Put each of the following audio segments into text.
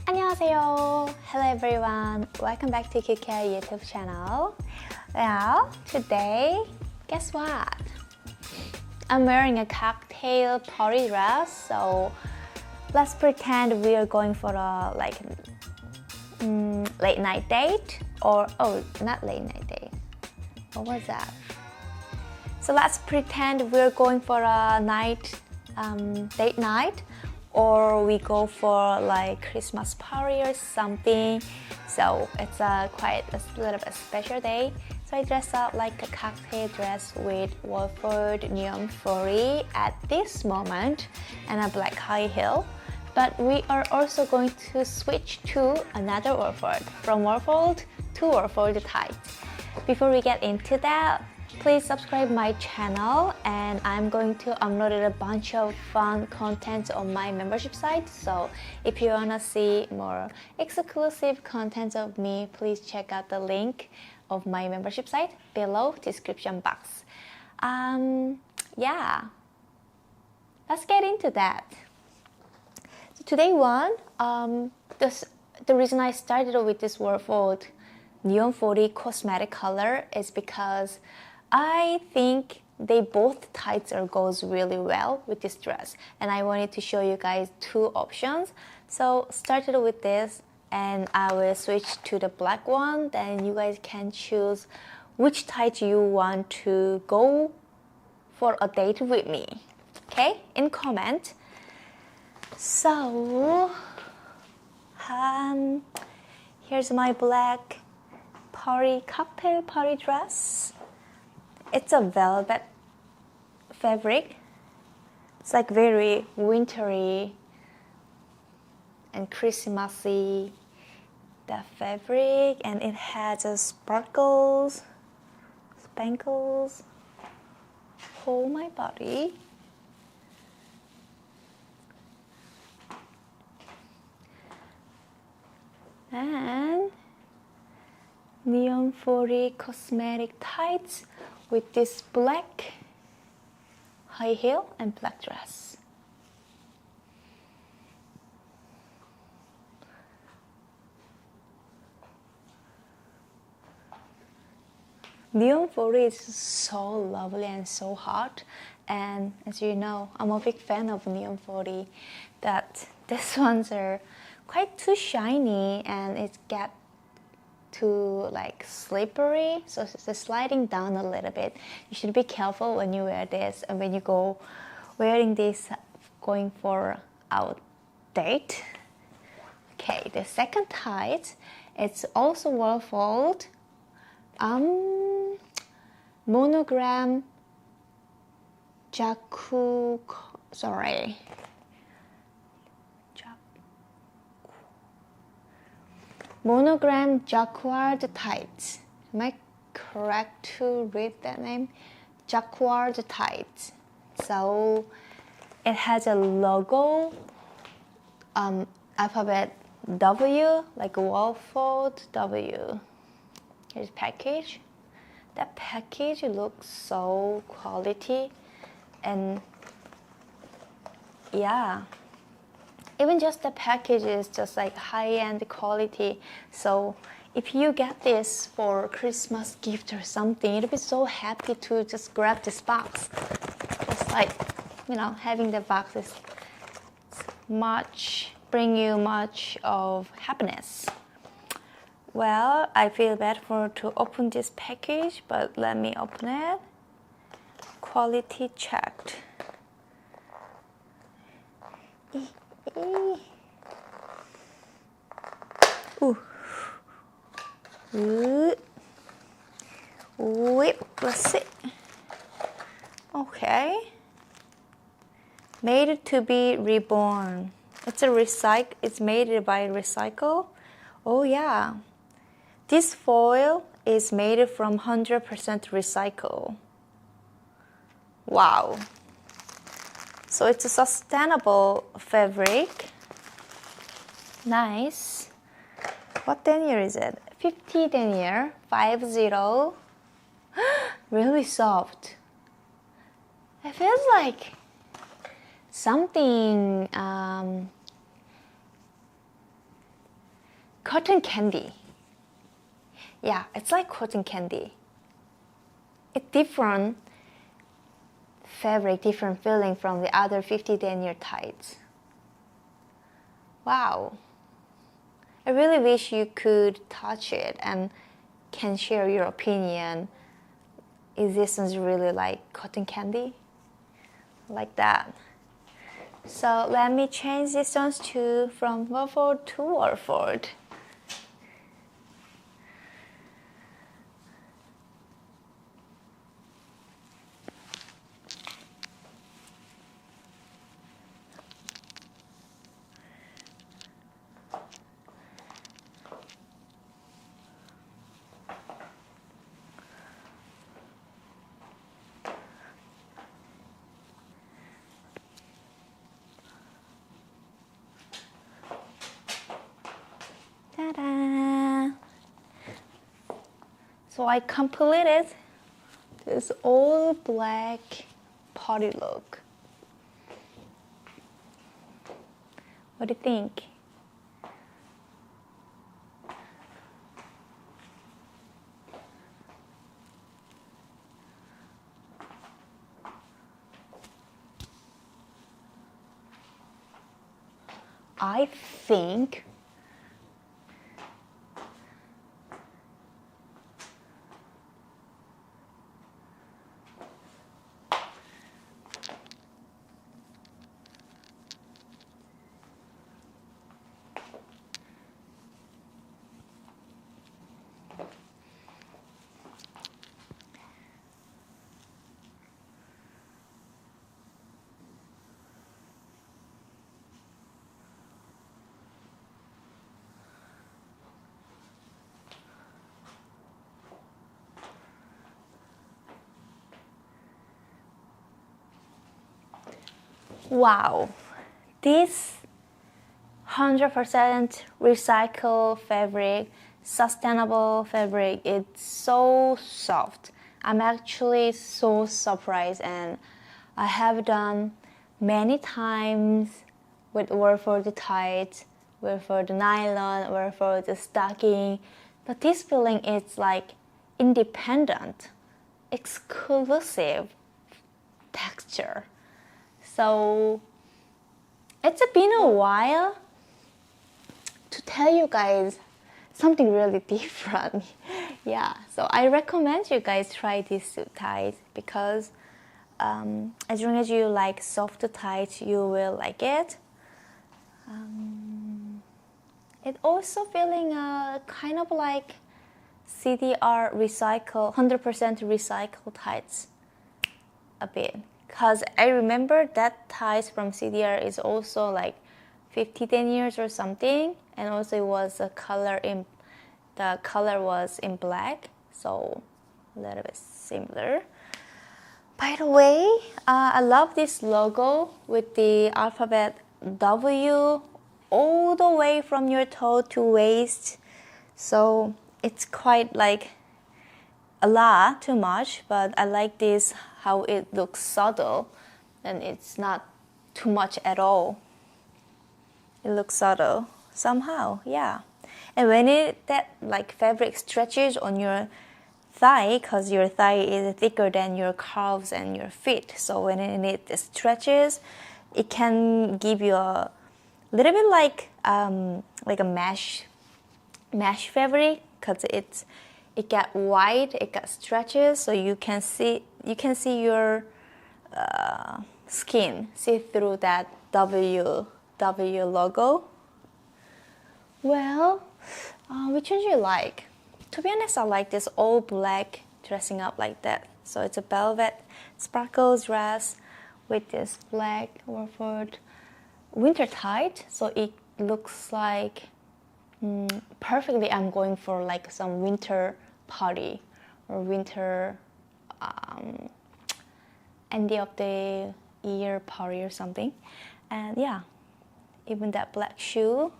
안녕하세요. Hello everyone. Welcome back to Jacquard YouTube channel. Well, today, guess what? I'm wearing a cocktail party dress, so let's pretend we are going for a late night date, or not late night date. What was that? So let's pretend we're going for a date night, or we go for like Christmas party or something. So it's quite a little bit special day. So I dress up like a cocktail dress with Wolford Neon 40 at this moment and a black high heel. But we are also going to switch to another Wolford, from Wolford to Wolford Tights. Before we get into that, please subscribe my channel, and I'm going to upload a bunch of fun content on my membership site. So if you wanna see more exclusive content of me, please check out the link of my membership site below description box. Yeah, let's get into that. So today the reason I started with this Wolford Neon 40 cosmetic color is because I think they both tights goes really well with this dress, and I wanted to show you guys two options. So started with this, and I will switch to the black one. Then you guys can choose which tights you want to go for a date with me. Okay, in comment. So here's my black cocktail party dress. It's a velvet fabric. It's like very wintry and Christmassy, the fabric, and it has a sparkles, spankles, whole my body. And Neon 40 cosmetic tights with this black high heel and black dress. Neon 40 is so lovely and so hot, and as you know, I'm a big fan of Neon 40, but these ones are quite too shiny and it gets too like slippery, so it's sliding down a little bit. You should be careful when you wear this, and when you go wearing this going for our date. Okay, the second tight, it's also Wolford monogram monogram Jacquard Tights. Am I correct to read that name? Jacquard Tights. So it has a logo, alphabet W, like Wolford W. Here's package. That package looks so quality, and yeah, even just the package is just like high-end quality. So if you get this for Christmas gift or something, you'll be so happy to just grab this box. Just like, you know, having the box is bring you much of happiness. Well, I feel bad to open this package, but let me open it. Quality checked. Ooh. Let's see. Okay. Made to be reborn. It's made by recycle. Oh yeah. This foil is made from 100% recycle. Wow. So it's a sustainable fabric. Nice. What denier is it? 50 denier, 50. Really soft. It feels like something cotton candy. Yeah, it's like cotton candy. It's different fabric, different feeling from the other 50 denier tights. Wow. I really wish you could touch it and can share your opinion. Is this really like cotton candy? Like that. So let me change these ones from Wolford to Wolford. Ta-da! So I completed this all black party look. What do you think? I think wow, this 100% recycled fabric, sustainable fabric, it's so soft. I'm actually so surprised, and I have done many times with Wolford tights, Wolford nylon, Wolford stocking, but this feeling is like independent, exclusive texture. So it's been a while to tell you guys something really different. Yeah, so I recommend you guys try these suit ties because as long as you like soft tights, you will like it. It also feeling kind of like CDR recycle, 100% recycled tights a bit. Because I remember that ties from CDR is also like 50 deniers or something, and also it was the color was in black, so a little bit similar. By the way, I love this logo with the alphabet W all the way from your toe to waist. So it's quite like a lot, too much, but I like this, how it looks subtle and it's not too much at all. It looks subtle somehow, yeah. And when that like fabric stretches on your thigh, because your thigh is thicker than your calves and your feet, so when it stretches, it can give you a little bit like a mesh fabric, because it got wide, it got stretches, so you can see your skin, see through that W logo. Well, which one do you like? To be honest, I like this all black dressing up like that. So it's a velvet sparkles dress with this black Wolford winter tight. So it looks like perfectly I'm going for like some winter party or winter end of the year party or something. And yeah, even that black shoe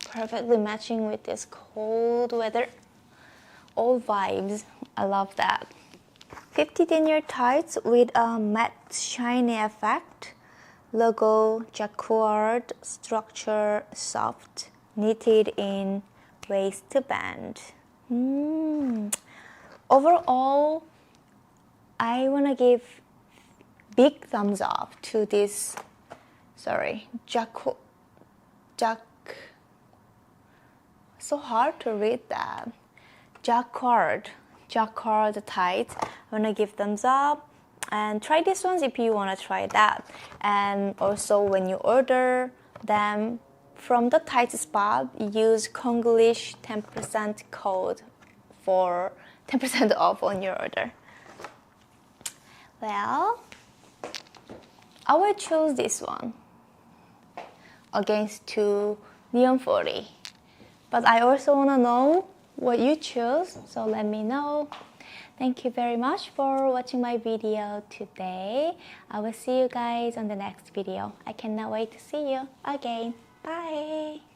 perfectly matching with this cold weather. All vibes. I love that. 50 denier tights with a matte shiny effect. Logo Jacquard structure soft, knitted in waistband. Overall, I wanna give big thumbs up to this. So hard to read that. Jacquard Tights. I wanna give thumbs up and try these ones if you wanna try that. And also when you order them from the tights spot, use Konglish 10% code for 10% off on your order. Well, I will choose this one against two Neon 40. But I also wanna know what you choose, so let me know. Thank you very much for watching my video today. I will see you guys on the next video. I cannot wait to see you again. Bye!